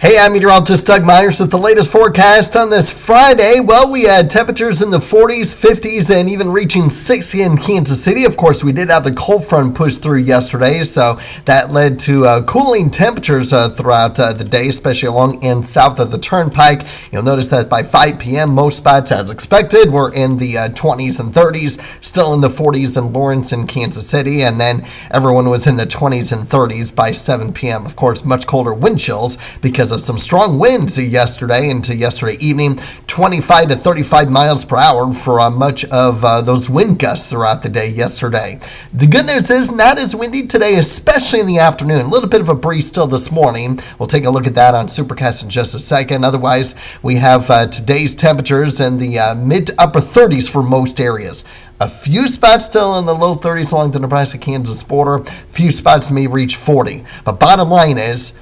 Hey, I'm meteorologist Doug Myers with the latest forecast on this Friday. Well, we had temperatures in the 40s, 50s, and even reaching 60 in Kansas City. Of course, we did have the cold front push through yesterday, so that led to cooling temperatures throughout the day, especially along and south of the Turnpike. You'll notice that by 5 p.m., most spots, as expected, were in the 20s and 30s, still in the 40s in Lawrence and Kansas City, and then everyone was in the 20s and 30s by 7 p.m. Of course, much colder wind chills because of some strong winds yesterday into yesterday evening, 25 to 35 miles per hour for much of those wind gusts throughout the day yesterday. The good news is not as windy today, especially in the afternoon. A little bit of a breeze still this morning. We'll take a look at that on Supercast in just a second. Otherwise, we have today's temperatures in the mid to upper 30s for most areas. A few spots still in the low 30s along the Nebraska-Kansas border. A few spots may reach 40. But bottom line is,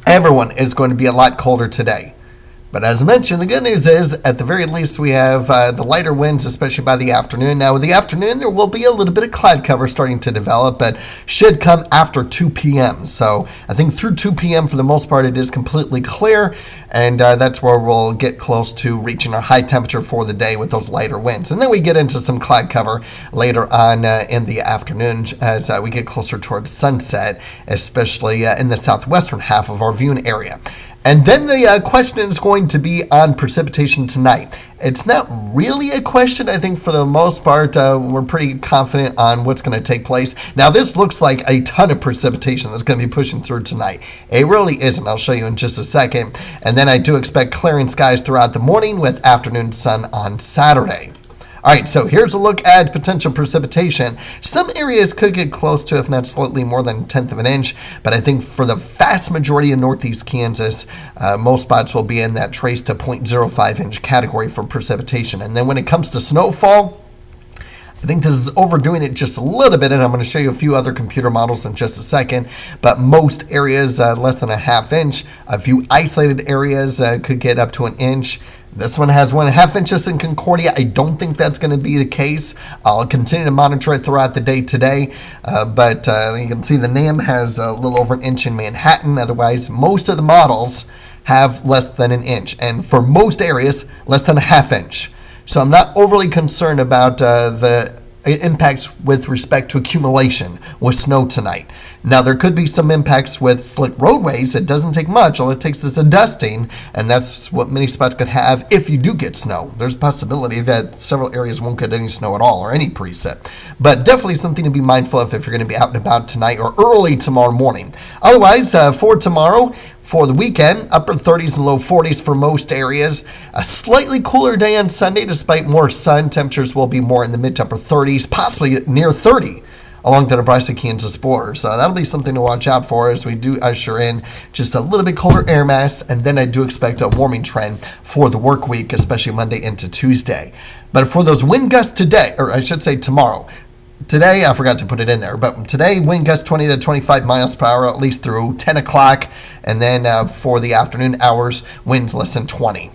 everyone is going to be a lot colder today. But as I mentioned, the good news is, at the very least, we have the lighter winds, especially by the afternoon. Now, with the afternoon, there will be a little bit of cloud cover starting to develop, but should come after 2 p.m. So I think through 2 p.m., for the most part, it is completely clear, and that's where we'll get close to reaching our high temperature for the day with those lighter winds. And then we get into some cloud cover later on in the afternoon as we get closer towards sunset, especially in the southwestern half of our viewing area. And then the question is going to be on precipitation tonight. It's not really a question. I think for the most part, we're pretty confident on what's going to take place. Now, this looks like a ton of precipitation that's going to be pushing through tonight. It really isn't. I'll show you in just a second. And then I do expect clearing skies throughout the morning with afternoon sun on Saturday. All right, so here's a look at potential precipitation. Some areas could get close to, if not slightly more than 1/10 of an inch, but I think for the vast majority of northeast Kansas, most spots will be in that trace to 0.05 inch category for precipitation. And then when it comes to snowfall, I think this is overdoing it just a little bit, and I'm going to show you a few other computer models in just a second, but most areas less than 1/2 inch. A few isolated areas could get up to 1 inch. This one has 1.5 inches in Concordia. I don't think that's going to be the case. I'll continue to monitor it throughout the day today, but you can see the NAM has a little over 1 inch in Manhattan. Otherwise, most of the models have less than 1 inch, and for most areas, less than 1/2 inch. So I'm not overly concerned about the impacts with respect to accumulation with snow tonight. Now, there could be some impacts with slick roadways. It doesn't take much. All it takes is a dusting, and that's what many spots could have if you do get snow. There's a possibility that several areas won't get any snow at all or any precip. But definitely something to be mindful of if you're going to be out and about tonight or early tomorrow morning. Otherwise, for tomorrow, for the weekend, upper 30s and low 40s for most areas. A slightly cooler day on Sunday despite more sun. Temperatures will be more in the mid to upper 30s, possibly near 30 along the Nebraska-Kansas border. So that'll be something to watch out for as we do usher in just a little bit colder air mass. And then I do expect a warming trend for the work week, especially Monday into Tuesday. But for those wind gusts today, or I should say tomorrow, today, I forgot to put it in there, but today, wind gusts 20 to 25 miles per hour, at least through 10 o'clock. And then for the afternoon hours, winds less than 20,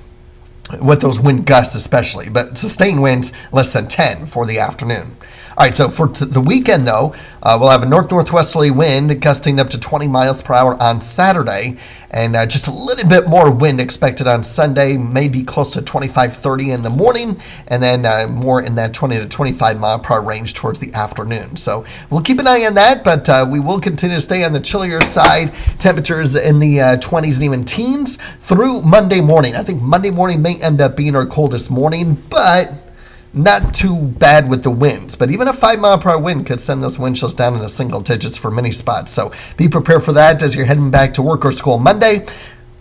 with those wind gusts especially. But sustained winds less than 10 for the afternoon. All right, so for the weekend, though, we'll have a north-northwesterly wind gusting up to 20 miles per hour on Saturday, and just a little bit more wind expected on Sunday, maybe close to 25-30 in the morning, and then more in that 20 to 25 mile per hour range towards the afternoon. So we'll keep an eye on that, but we will continue to stay on the chillier side. Temperatures in the 20s and even teens through Monday morning. I think Monday morning may end up being our coldest morning, but not too bad with the winds, but even a 5 mile per hour wind could send those wind chills down in the single digits for many spots. So be prepared for that as you're heading back to work or school Monday.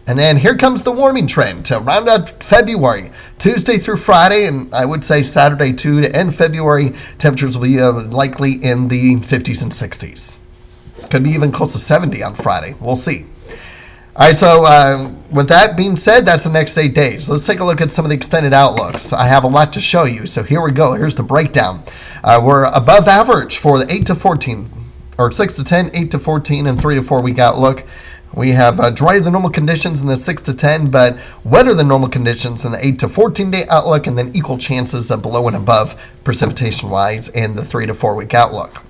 And then here comes the warming trend to round out February, Tuesday through Friday, and I would say Saturday too. To end February, temperatures will be likely in the 50s and 60s. Could be even close to 70 on Friday. We'll see. All right, so with that being said, that's the next 8 days. Let's take a look at some of the extended outlooks. I have a lot to show you, so here we go. Here's the breakdown. We're above average for the 8 to 14, or 6 to 10, 8 to 14, and 3 to 4 week outlook. We have drier than normal conditions in the 6 to 10, but wetter than normal conditions in the 8 to 14 day outlook, and then equal chances of below and above precipitation-wise in the 3 to 4 week outlook.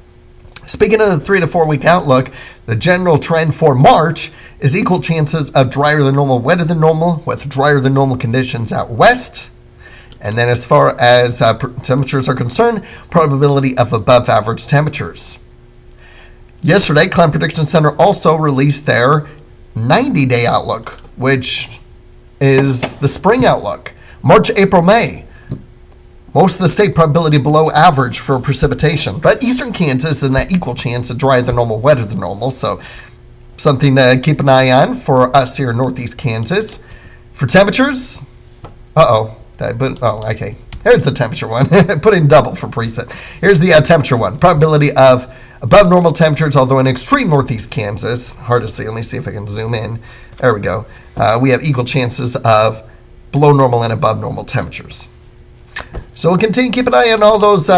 Speaking of the 3 to 4 week outlook, the general trend for March is equal chances of drier than normal, wetter than normal, with drier than normal conditions out west. And then as far as temperatures are concerned, probability of above average temperatures. Yesterday, Climate Prediction Center also released their 90-day outlook, which is the spring outlook. March, April, May. Most of the state probability below average for precipitation. But eastern Kansas in that equal chance of drier than normal, wetter than normal. So something to keep an eye on for us here in northeast Kansas. For temperatures, okay. Here's the temperature one. Put in double for preset. Here's the temperature one. Probability of above normal temperatures, although in extreme northeast Kansas, hard to see. Let me see if I can zoom in. There we go. We have equal chances of below normal and above normal temperatures. So we'll continue to keep an eye on all those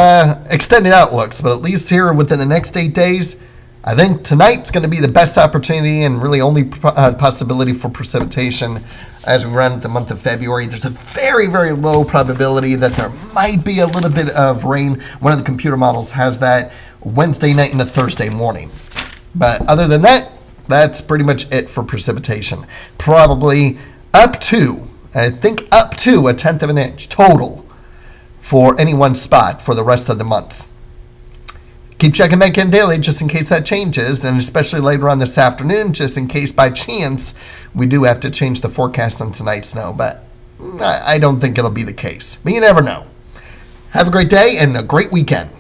extended outlooks, but at least here within the next 8 days, I think tonight's going to be the best opportunity and really only possibility for precipitation as we run the month of February. There's a very, very low probability that there might be a little bit of rain. One of the computer models has that Wednesday night and a Thursday morning. But other than that, that's pretty much it for precipitation. Probably up to a tenth of an inch total for any one spot for the rest of the month. Keep checking back in daily just in case that changes, and especially later on this afternoon, just in case by chance we do have to change the forecast on tonight's snow. But I don't think it'll be the case. But you never know. Have a great day and a great weekend.